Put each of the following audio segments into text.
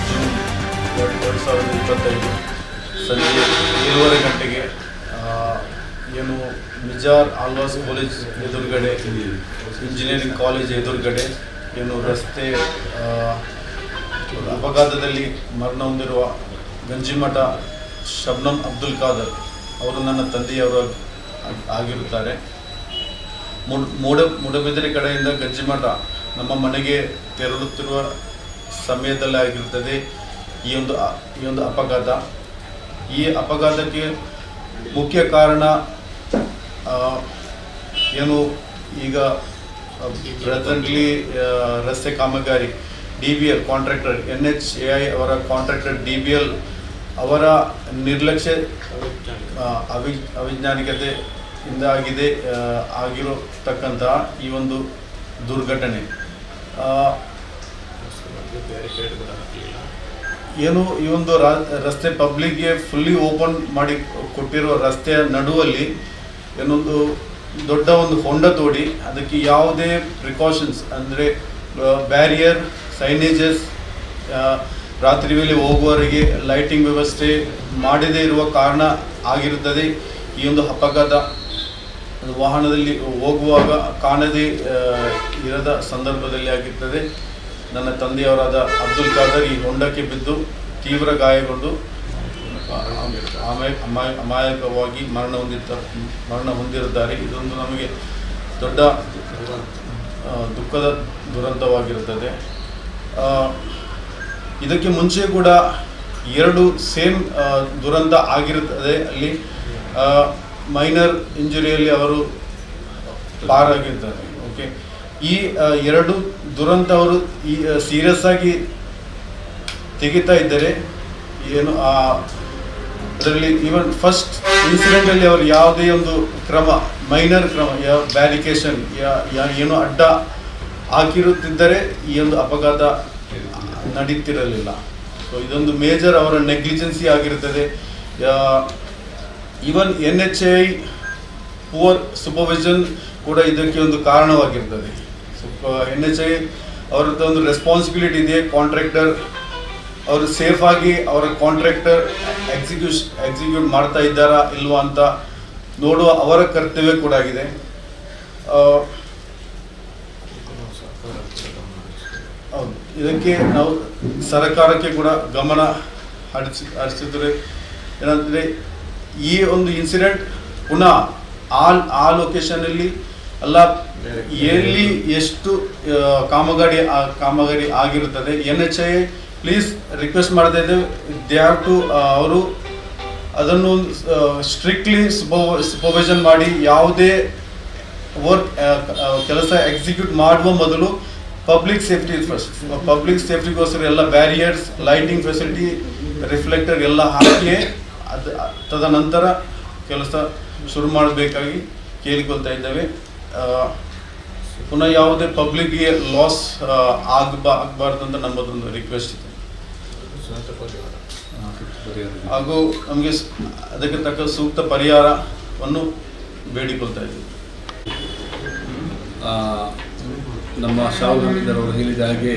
June 2025 ಸಂಜೆ 7:30 ಗಂಟೆಗೆ ಏನು ಮಿಜಾರ್ ಆಳ್ವಾಸ್ ಕಾಲೇಜ್ ಎದುರುಗಡೆ, ಇಂಜಿನಿಯರಿಂಗ್ ಕಾಲೇಜ್ ಎದುರುಗಡೆ ಏನು ರಸ್ತೆ ಅಪಘಾತದಲ್ಲಿ ಮರಣ ಹೊಂದಿರುವ ಗಂಜಿಮಠ ಶಬ್ನಮ್ ಅಬ್ದುಲ್ ಖಾದರ್ ಅವರು ನನ್ನ ತಂದೆಯವರು ಆಗಿರುತ್ತಾರೆ. ಮೂಡಬಿದಿರೆ ಕಡೆಯಿಂದ ಗಂಜಿಮಠ ನಮ್ಮ ಮನೆಗೆ ತೆರಳುತ್ತಿರುವ ಸಮಯದಲ್ಲೇ ಆಗಿರುತ್ತದೆ ಈ ಒಂದು ಅಪಘಾತ. ಈ ಅಪಘಾತಕ್ಕೆ ಮುಖ್ಯ ಕಾರಣ ಏನು ಈಗ ಪ್ರೆಸೆಂಟ್ಲಿ ರಸ್ತೆ ಕಾಮಗಾರಿ DBL ಕಾಂಟ್ರಾಕ್ಟರ್ NHAI ಅವರ ಕಾಂಟ್ರಾಕ್ಟರ್ DBL ಅವರ ನಿರ್ಲಕ್ಷ್ಯ ಅವಿಜ್ಞಾನಿಕತೆಯಿಂದ ಆಗಿರತಕ್ಕಂತಹ ಈ ಒಂದು ದುರ್ಘಟನೆ. ಏನು ಈ ಒಂದು ರಸ್ತೆ ಪಬ್ಲಿಕ್ಗೆ ಫುಲ್ಲಿ ಓಪನ್ ಮಾಡಿ ಕೊಟ್ಟಿರೋ ರಸ್ತೆಯ ನಡುವಲ್ಲಿ ಏನೊಂದು ದೊಡ್ಡ ಒಂದು ಹೊಂಡ ತೋಡಿ ಅದಕ್ಕೆ ಯಾವುದೇ ಪ್ರಿಕಾಷನ್ಸ್ ಅಂದರೆ ಬ್ಯಾರಿಯರ್, ಸೈನೇಜಸ್, ರಾತ್ರಿ ವೇಳೆ ಹೋಗುವವರಿಗೆ ಲೈಟಿಂಗ್ ವ್ಯವಸ್ಥೆ ಮಾಡದೇ ಇರುವ ಕಾರಣ ಆಗಿರುತ್ತದೆ ಈ ಒಂದು ಅಪಘಾತ. ವಾಹನದಲ್ಲಿ ಹೋಗುವಾಗ ಕಾಣದೇ ಇರದ ಸಂದರ್ಭದಲ್ಲಿ ಆಗಿರ್ತದೆ. ನನ್ನ ತಂದೆಯವರಾದ ಅಬ್ದುಲ್ ಖಾದರ್ ಈ ಹೊಂಡಕ್ಕೆ ಬಿದ್ದು ತೀವ್ರ ಗಾಯಗೊಂಡು ಅಮಾಯಕವಾಗಿ ಮರಣ ಹೊಂದಿರುತ್ತಾರೆ. ಇದೊಂದು ನಮಗೆ ದೊಡ್ಡ ದುಃಖದ ದುರಂತವಾಗಿರುತ್ತದೆ. ಇದಕ್ಕೆ ಮುಂಚೆ ಕೂಡ 2 ಸೇಮ್ ದುರಂತ ಆಗಿರುತ್ತದೆ. ಅಲ್ಲಿ ಮೈನರ್ ಇಂಜುರಿಯಲ್ಲಿ ಅವರು ಪಾರಾಗಿರ್ತಾರೆ. ಓಕೆ, ಈ 2 ದುರಂತ ಅವರು ಸೀರಿಯಸ್ ಆಗಿ ತೆಗಿತಾ ಇದ್ದರೆ ಏನು ಅದರಲ್ಲಿ ಈವನ್ ಫಸ್ಟ್ ಇನ್ಸಿಡೆಂಟಲ್ಲಿ ಅವರು ಯಾವುದೇ ಒಂದು ಮೈನರ್ ಕ್ರಮ ಬ್ಯಾರಿಕೇಷನ್ ಏನು ಅಡ್ಡ ಹಾಕಿರುತ್ತಿದ್ದರೆ ಈ ಒಂದು ಅಪಘಾತ ನಡೀತಿರಲಿಲ್ಲ. ಸೊ ಇದೊಂದು ಮೇಜರ್ ಅವರ ನೆಗ್ಲಿಜೆನ್ಸಿ ಆಗಿರುತ್ತದೆ. ಈವನ್ NHAI ಪುವರ್ ಸೂಪರ್ವಿಷನ್ ಕೂಡ ಇದಕ್ಕೆ ಒಂದು ಕಾರಣವಾಗಿರ್ತದೆ. NHAI ಅವರದ್ದು ಒಂದು ರೆಸ್ಪಾನ್ಸಿಬಿಲಿಟಿ ಇದೆ. ಕಾಂಟ್ರಾಕ್ಟರ್ ಅವರು ಸೇಫಾಗಿ ಅವರ ಕಾಂಟ್ರಾಕ್ಟರ್ ಎಕ್ಸಿಕ್ಯೂಟ್ ಮಾಡ್ತಾ ಇದ್ದಾರಾ ಇಲ್ವಾ ಅಂತ ನೋಡುವ ಅವರ ಕರ್ತವ್ಯ ಕೂಡ ಆಗಿದೆ. ಹೌದು, ಇದಕ್ಕೆ ನಾವು ಸರ್ಕಾರಕ್ಕೆ ಕೂಡ ಗಮನ ಹರಿಸಿದ್ರೆ ಏನಂದರೆ ಈ ಒಂದು ಇನ್ಸಿಡೆಂಟ್ ಪುನಃ ಆ ಲೊಕೇಶನಲ್ಲಿ ಅಲ್ಲ ಎಲ್ಲಿ ಎಷ್ಟು ಕಾಮಗಾರಿ ಆಗಿರುತ್ತದೆ. NHAI ಪ್ಲೀಸ್ ರಿಕ್ವೆಸ್ಟ್ ಮಾಡ್ತಾ ಇದ್ದೇವೆ, ದೇ ಹ್ಯಾವ್ ಟು ಅವರು ಅದನ್ನು ಸ್ಟ್ರಿಕ್ಟ್ಲಿ ಸೂಪರ್ವಿಷನ್ ಮಾಡಿ ಯಾವುದೇ ಕೆಲಸ ಎಕ್ಸಿಕ್ಯೂಟ್ ಮಾಡುವ ಮೊದಲು ಪಬ್ಲಿಕ್ ಸೇಫ್ಟಿ ಫಸ್ಟ್. ಪಬ್ಲಿಕ್ ಸೇಫ್ಟಿಗೋಸ್ಕರ ಎಲ್ಲ ಬ್ಯಾರಿಯರ್ಸ್, ಲೈಟಿಂಗ್ ಫೆಸಿಲಿಟಿ, ರಿಫ್ಲೆಕ್ಟರ್ ಎಲ್ಲ ಹಾಕಿಯೇ ತದನಂತರ ಕೆಲಸ ಶುರು ಮಾಡಬೇಕಾಗಿ ಕೇಳಿಕೊಳ್ತಾ ಇದ್ದೇವೆ. ಪುನಃ ಯಾವುದೇ ಪಬ್ಲಿಕ್ಗೆ ಲಾಸ್ ಆಗಬಾರ್ದು ಅಂತ ನಮ್ಮದೊಂದು ರಿಕ್ವೆಸ್ಟ್ ಇದೆ. ಹಾಗೂ ನಮಗೆ ಅದಕ್ಕೆ ತಕ್ಕ ಸೂಕ್ತ ಪರಿಹಾರವನ್ನು ಬೇಡಿಕೊಳ್ತಾ ಇದ್ದೀವಿ. ನಮ್ಮ ಶಾಹುಲ್ ಹಮೀದರ್ ಅವರು ಹೇಳಿದ ಹಾಗೆ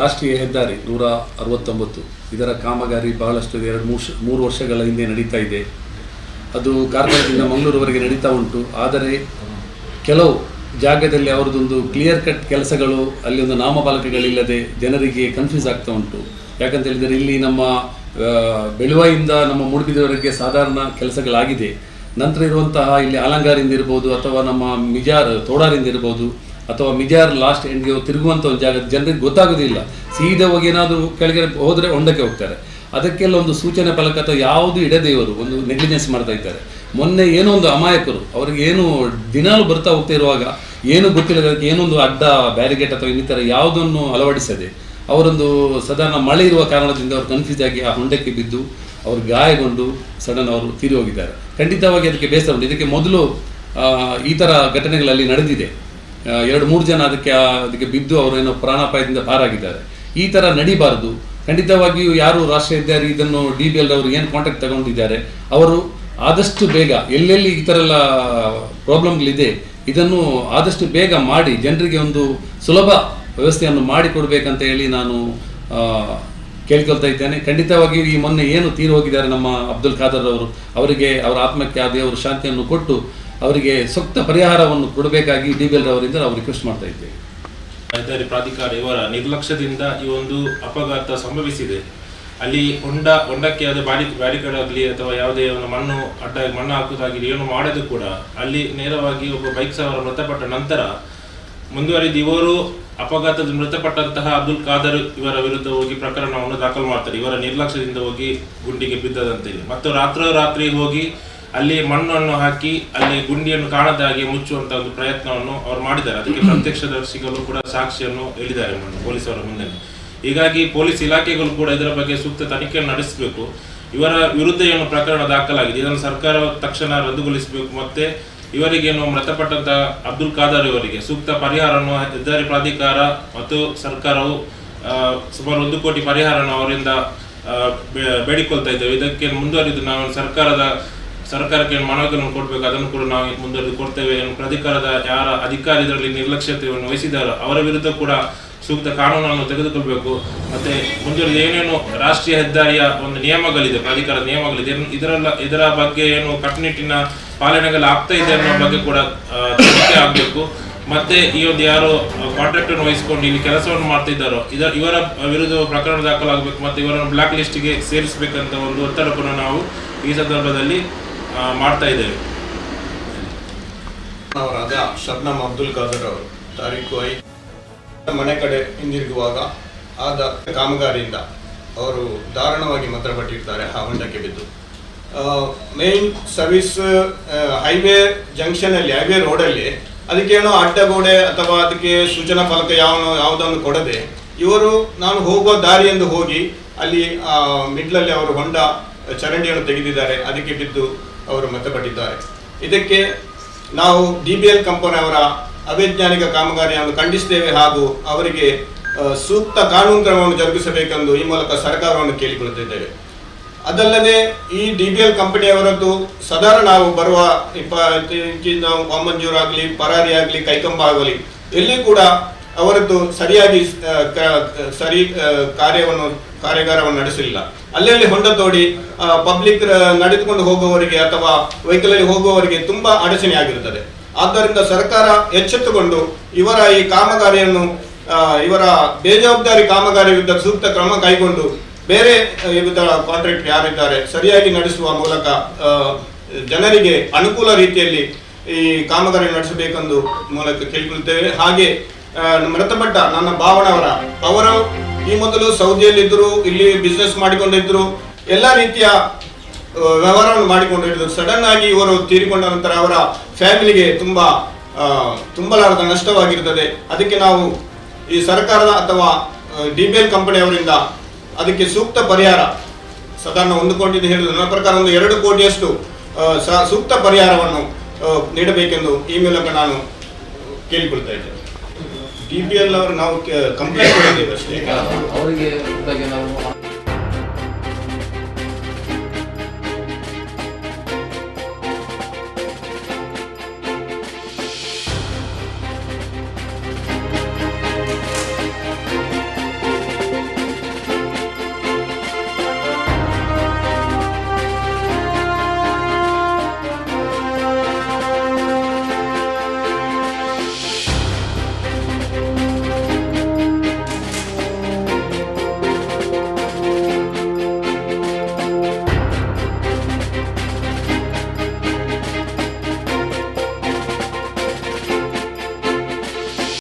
ರಾಷ್ಟ್ರೀಯ ಹೆದ್ದಾರಿ 169 ಇದರ ಕಾಮಗಾರಿ ಬಹಳಷ್ಟು 2-3 ವರ್ಷಗಳ ಹಿಂದೆ ನಡೀತಾ ಇದೆ. ಅದು ಕಾರ್ಕಳದಿಂದ ಮಂಗಳೂರುವರೆಗೆ ನಡೀತಾ ಉಂಟು. ಆದರೆ ಕೆಲವು ಜಾಗದಲ್ಲಿ ಅವರದೊಂದು ಕ್ಲಿಯರ್ ಕಟ್ ಕೆಲಸಗಳು, ಅಲ್ಲಿ ಒಂದು ನಾಮಫಲಕಗಳಿಲ್ಲದೆ ಜನರಿಗೆ ಕನ್ಫ್ಯೂಸ್ ಆಗ್ತಾ ಉಂಟು. ಯಾಕಂತ ಹೇಳಿದರೆ ಇಲ್ಲಿ ನಮ್ಮ ಬೆಳುವಾಯಿಂದ ನಮ್ಮ ಮೂಡುಬಿದಿರೆವರೆಗೆ ಸಾಧಾರಣ ಕೆಲಸಗಳಾಗಿದೆ. ನಂತರ ಇರುವಂತಹ ಇಲ್ಲಿ ಅಲಂಗಾರಿಂದ ಇರ್ಬೋದು, ಅಥವಾ ನಮ್ಮ ಮಿಜಾರ್ ತೋಡಾರಿಂದ ಇರ್ಬೋದು, ಅಥವಾ ಮಿಜಾರ್ ಲಾಸ್ಟ್ ಎಂಡ್ಗೆ ತಿರುಗುವಂಥ ಒಂದು ಜಾಗ ಜನರಿಗೆ ಗೊತ್ತಾಗೋದಿಲ್ಲ. ಸೀದಾ ಹೋಗಿ ಏನಾದರೂ ಕೆಳಗೆ ಹೋದರೆ ಹೊಂಡಕ್ಕೆ ಹೋಗ್ತಾರೆ. ಅದಕ್ಕೆಲ್ಲ ಒಂದು ಸೂಚನೆ ಫಲಕ ಅಥವಾ ಯಾವುದು ಇಡದೆ ಇವರು ಒಂದು ನೆಗ್ಲಿಜೆನ್ಸ್ ಮಾಡ್ತಾ ಇದ್ದಾರೆ. ಮೊನ್ನೆ ಏನೋ ಒಂದು ಅಮಾಯಕರು ಅವರಿಗೆ ಏನು ದಿನಾಲು ಬರ್ತಾ ಹೋಗ್ತಾ ಇರುವಾಗ ಏನು ಗೊತ್ತಿಲ್ಲದಕ್ಕೆ ಏನೊಂದು ಅಡ್ಡ ಬ್ಯಾರಿಗೇಟ್ ಅಥವಾ ಇನ್ನಿತರ ಯಾವುದನ್ನು ಅಳವಡಿಸದೆ ಅವರೊಂದು ಸಾಧಾರಣ ಮಳೆ ಇರುವ ಕಾರಣದಿಂದ ಅವರು ಕನ್ಫ್ಯೂಸ್ ಆಗಿ ಆ ಹೊಂಡಕ್ಕೆ ಬಿದ್ದು ಅವರು ಗಾಯಗೊಂಡು ಸಡನ್ ಅವರು ತೀರಿ ಹೋಗಿದ್ದಾರೆ. ಖಂಡಿತವಾಗಿ ಅದಕ್ಕೆ ಬೇಸರ ಉಂಟು. ಇದಕ್ಕೆ ಮೊದಲು ಈ ಥರ ಘಟನೆಗಳಲ್ಲಿ ನಡೆದಿದೆ. 2-3 ಜನ ಅದಕ್ಕೆ ಬಿದ್ದು ಅವರು ಏನೋ ಪ್ರಾಣಾಪಾಯದಿಂದ ಪಾರಾಗಿದ್ದಾರೆ. ಈ ಥರ ನಡಿಬಾರದು. ಖಂಡಿತವಾಗಿಯೂ ಯಾರು ರಾಷ್ಟ್ರೀಯ ಹೆದ್ದಾರಿ ಇದನ್ನು DBL ಅವರು ಏನು ಕಾಂಟ್ಯಾಕ್ಟ್ ತಗೊಂಡಿದ್ದಾರೆ ಅವರು ಆದಷ್ಟು ಬೇಗ ಎಲ್ಲೆಲ್ಲಿ ಈ ಥರ ಎಲ್ಲ ಪ್ರಾಬ್ಲಮ್ಗಳಿದೆ ಇದನ್ನು ಆದಷ್ಟು ಬೇಗ ಮಾಡಿ ಜನರಿಗೆ ಒಂದು ಸುಲಭ ವ್ಯವಸ್ಥೆಯನ್ನು ಮಾಡಿಕೊಡ್ಬೇಕಂತ ಹೇಳಿ ನಾನು ಕೇಳ್ಕೊಳ್ತಾ ಇದ್ದೇನೆ. ಖಂಡಿತವಾಗಿಯೂ ಈ ಮೊನ್ನೆ ಏನು ತೀರು ಹೋಗಿದ್ದಾರೆ ನಮ್ಮ ಅಬ್ದುಲ್ ಖಾದರ್ ಅವರು, ಅವರಿಗೆ ಅವರ ಆತ್ಮಕ್ಕೆ ಆ ದೇವರು ಶಾಂತಿಯನ್ನು ಕೊಟ್ಟು ಅವರಿಗೆ ಸೂಕ್ತ ಪರಿಹಾರವನ್ನು ಕೊಡಬೇಕಾಗಿ DBL ಅವರಿಂದ ನಾವು ರಿಕ್ವೆಸ್ಟ್ ಮಾಡ್ತಾ ಇದ್ದೇವೆ. ಹೆದ್ದಾರಿ ಪ್ರಾಧಿಕಾರ ಇವರ ನಿರ್ಲಕ್ಷ್ಯದಿಂದ ಈ ಒಂದು ಅಪಘಾತ ಸಂಭವಿಸಿದೆ. ಅಲ್ಲಿ ಹೊಂಡಕ್ಕೆ ಯಾವುದೇ ಬ್ಯಾರಿಕೇಡ್ ಆಗಲಿ ಅಥವಾ ಯಾವುದೇ ಒಂದು ಮಣ್ಣು ಹಾಕುವುದಾಗಲಿ ಏನು ಮಾಡದು ಕೂಡ ಅಲ್ಲಿ ನೇರವಾಗಿ ಒಬ್ಬ ಬೈಕ್ ಸವಾರ ಮೃತಪಟ್ಟ ನಂತರ ಮುಂದುವರಿದು ಇವರು ಅಪಘಾತದಲ್ಲಿ ಮೃತಪಟ್ಟಂತಹ ಅಬ್ದುಲ್ ಖಾದರ್ ಇವರ ವಿರುದ್ಧ ಹೋಗಿ ಪ್ರಕರಣವನ್ನು ದಾಖಲು ಮಾಡ್ತಾರೆ. ಇವರ ನಿರ್ಲಕ್ಷ್ಯದಿಂದ ಹೋಗಿ ಗುಂಡಿಗೆ ಬಿದ್ದದಂತೇಳಿ ಮತ್ತು ರಾತ್ರಿ ಹೋಗಿ ಅಲ್ಲಿ ಮಣ್ಣನ್ನು ಹಾಕಿ ಅಲ್ಲಿ ಗುಂಡಿಯನ್ನು ಕಾಣದ ಹಾಗೆ ಮುಚ್ಚುವಂತ ಒಂದು ಪ್ರಯತ್ನವನ್ನು ಅವರು ಮಾಡಿದ್ದಾರೆ. ಅದಕ್ಕೆ ಪ್ರತ್ಯಕ್ಷದರ್ಶಿಗಳು ಕೂಡ ಸಾಕ್ಷಿಯನ್ನು ಹೇಳಿದ್ದಾರೆ ಪೊಲೀಸರ ಮುಂದೆ. ಹೀಗಾಗಿ ಪೊಲೀಸ್ ಇಲಾಖೆಗಳು ಕೂಡ ಇದರ ಬಗ್ಗೆ ಸೂಕ್ತ ತನಿಖೆಯನ್ನು ನಡೆಸಬೇಕು. ಇವರ ವಿರುದ್ಧ ಏನು ಪ್ರಕರಣ ದಾಖಲಾಗಿದೆ ಇದನ್ನು ಸರ್ಕಾರ ತಕ್ಷಣ ರದ್ದುಗೊಳಿಸಬೇಕು. ಮತ್ತೆ ಇವರಿಗೇನು ಮೃತಪಟ್ಟಂತಹ ಅಬ್ದುಲ್ ಖಾದರ್ ಇವರಿಗೆ ಸೂಕ್ತ ಪರಿಹಾರವನ್ನು ಹೆದ್ದಾರಿ ಪ್ರಾಧಿಕಾರ ಮತ್ತು ಸರ್ಕಾರವು ಸುಮಾರು 1 ಕೋಟಿ ಪರಿಹಾರವನ್ನು ಅವರಿಂದ ಬೇಡಿಕೊಳ್ತಾ ಇದ್ದೇವೆ. ಇದಕ್ಕೆ ಮುಂದುವರಿದು ನಾವು ಸರ್ಕಾರಕ್ಕೆ ಮನವಿಗಳನ್ನು ಕೊಡಬೇಕು, ಅದನ್ನು ಕೂಡ ನಾವು ಮುಂದುವರೆದು ಕೊಡ್ತೇವೆ. ಪ್ರಾಧಿಕಾರದ ಯಾರ ಅಧಿಕಾರಿ ಇದರಲ್ಲಿ ನಿರ್ಲಕ್ಷ್ಯತೆಯನ್ನು ವಹಿಸಿದ್ದಾರೋ ಅವರ ವಿರುದ್ಧ ಕೂಡ ಸೂಕ್ತ ಕಾನೂನನ್ನು ತೆಗೆದುಕೊಳ್ಬೇಕು. ಮತ್ತೆ ಮುಂದುವರೆದು ಏನೇನು ರಾಷ್ಟ್ರೀಯ ಹೆದ್ದಾರಿಯ ಒಂದು ನಿಯಮಗಳಿದೆ, ಪ್ರಾಧಿಕಾರದ ನಿಯಮಗಳಿದೆ, ಇದರ ಬಗ್ಗೆ ಏನು ಕಟ್ಟುನಿಟ್ಟಿನ ಪಾಲನೆಗಳು ಆಗ್ತಾ ಇದೆ ಅನ್ನೋ ಬಗ್ಗೆ ಕೂಡ ತನಿಖೆ ಆಗಬೇಕು. ಮತ್ತೆ ಈ ಒಂದು ಯಾರು ಕಾಂಟ್ರಾಕ್ಟರ್ ವಹಿಸಿಕೊಂಡು ಇಲ್ಲಿ ಕೆಲಸವನ್ನು ಮಾಡ್ತಿದ್ದಾರೋ ಇವರ ವಿರುದ್ಧ ಪ್ರಕರಣ ದಾಖಲಾಗಬೇಕು ಮತ್ತು ಇವರನ್ನು ಬ್ಲಾಕ್ ಲಿಸ್ಟ್ಗೆ ಸೇರಿಸಬೇಕಂತ ಒಂದು ಒತ್ತಡ ಕೂಡ ನಾವು ಈ ಸಂದರ್ಭದಲ್ಲಿ ಮಾಡ್ತಾ ಇದ್ದೇವೆ. ಅವರಾದ ಶಬ್ನಮ್ ಅಬ್ದುಲ್ ಖಾದರ್ ಅವರು ತಾರೀಕು 5 ಮನೆ ಕಡೆ ಹಿಂದಿರುಗುವಾಗ ಆದ ಕಾಮಗಾರಿಯಿಂದ ಅವರು ದಾರುಣವಾಗಿ ಮೃತಪಟ್ಟಿರ್ತಾರೆ ಆ ಹೊಂಡಕ್ಕೆ ಬಿದ್ದು. ಮೇನ್ ಸರ್ವಿಸ್ ಹೈವೇ ಜಂಕ್ಷನಲ್ಲಿ, ಹೈವೇ ರೋಡಲ್ಲಿ ಅದಕ್ಕೇನೋ ಅಡ್ಡಗೋಡೆ ಅಥವಾ ಅದಕ್ಕೆ ಸೂಚನಾ ಫಲಕ ಯಾವುದನ್ನು ಕೊಡದೆ ಇವರು ನಾನು ಹೋಗುವ ದಾರಿಯೆಂದು ಹೋಗಿ ಅಲ್ಲಿ ಮಿಡ್ಲಲ್ಲಿ ಅವರು ಹೊಂಡ ಚರಂಡಿಯನ್ನು ತೆಗೆದಿದ್ದಾರೆ, ಅದಕ್ಕೆ ಬಿದ್ದು ಅವರು ಮೃತಪಟ್ಟಿದ್ದಾರೆ. ಇದಕ್ಕೆ ನಾವು DBL ಕಂಪನಿ ಅವರ ಅವೈಜ್ಞಾನಿಕ ಕಾಮಗಾರಿಯನ್ನು ಖಂಡಿಸ್ತೇವೆ ಹಾಗೂ ಅವರಿಗೆ ಸೂಕ್ತ ಕಾನೂನು ಕ್ರಮವನ್ನು ಜರುಗಿಸಬೇಕೆಂದು ಈ ಮೂಲಕ ಸರ್ಕಾರವನ್ನು ಕೇಳಿಕೊಳ್ಳುತ್ತಿದ್ದೇವೆ. ಅದಲ್ಲದೆ ಈ DBL ಕಂಪನಿಯವರದ್ದು ಸಾಧಾರಣ ನಾವು ಬರುವ ವಾಮಂಜೂರು ಆಗಲಿ, ಪರಾರಿ ಆಗಲಿ, ಕೈಕಂಬ ಆಗಲಿ ಎಲ್ಲಿ ಕೂಡ ಅವರದ್ದು ಸರಿಯಾಗಿ ಕಾರ್ಯಾಗಾರವನ್ನು ನಡೆಸಲಿಲ್ಲ. ಅಲ್ಲಲ್ಲಿ ಹೊಂಡ ತೋಡಿ ಪಬ್ಲಿಕ್ ನಡೆದುಕೊಂಡು ಹೋಗುವವರಿಗೆ ಅಥವಾ ವೆಹಿಕಲಲ್ಲಿ ಹೋಗುವವರಿಗೆ ತುಂಬ ಅಡಚಣೆ ಆಗಿರುತ್ತದೆ. ಆದ್ದರಿಂದ ಸರ್ಕಾರ ಎಚ್ಚೆತ್ತುಕೊಂಡು ಇವರ ಈ ಕಾಮಗಾರಿಯನ್ನು ಇವರ ಬೇಜವಾಬ್ದಾರಿ ಕಾಮಗಾರಿ ವಿರುದ್ಧ ಸೂಕ್ತ ಕ್ರಮ ಕೈಗೊಂಡು ಬೇರೆ ವಿವಿಧ ಕಾಂಟ್ರಾಕ್ಟ್ ಯಾರಿದ್ದಾರೆ ಸರಿಯಾಗಿ ನಡೆಸುವ ಮೂಲಕ ಜನರಿಗೆ ಅನುಕೂಲ ರೀತಿಯಲ್ಲಿ ಈ ಕಾಮಗಾರಿ ನಡೆಸಬೇಕೆಂದು ಮೂಲಕ ಕೇಳಿಕೊಳ್ಳುತ್ತೇವೆ. ಹಾಗೆ ಮೃತಪಟ್ಟ ನನ್ನ ಭಾವನವರ ಅವರು ಈ ಮೊದಲು ಸೌದಿಯಲ್ಲಿದ್ದರು, ಇಲ್ಲಿ ಬಿಸ್ನೆಸ್ ಮಾಡಿಕೊಂಡಿದ್ರು, ಎಲ್ಲ ರೀತಿಯ ವ್ಯವಹಾರವನ್ನು ಮಾಡಿಕೊಂಡಿದ್ರು. ಸಡನ್ ಆಗಿ ಇವರು ತೀರಿಕೊಂಡ ನಂತರ ಅವರ ಫ್ಯಾಮಿಲಿಗೆ ತುಂಬಲಾರದ ನಷ್ಟವಾಗಿರುತ್ತದೆ. ಅದಕ್ಕೆ ನಾವು ಈ ಸರ್ಕಾರದ ಅಥವಾ DBL ಕಂಪನಿಯವರಿಂದ ಅದಕ್ಕೆ ಸೂಕ್ತ ಪರಿಹಾರ ಸಾಧಾರಣ 1 ಕೋಟಿ ಹೇಳಿದ್ರು, ನನ್ನ ಪ್ರಕಾರ ಒಂದು 2 ಕೋಟಿಯಷ್ಟು ಸೂಕ್ತ ಪರಿಹಾರವನ್ನು ನೀಡಬೇಕೆಂದು ಈ ಮೂಲಕ ನಾನು ಕೇಳಿಕೊಳ್ತಾ ಇದ್ದೇನೆ. DBL ಅವರು ನಾವು ಕಂಪ್ಲೇಂಟ್ ಕೊಟ್ಟಿದ್ದೇವೆ ಅಷ್ಟೇ. ಅವರಿಗೆ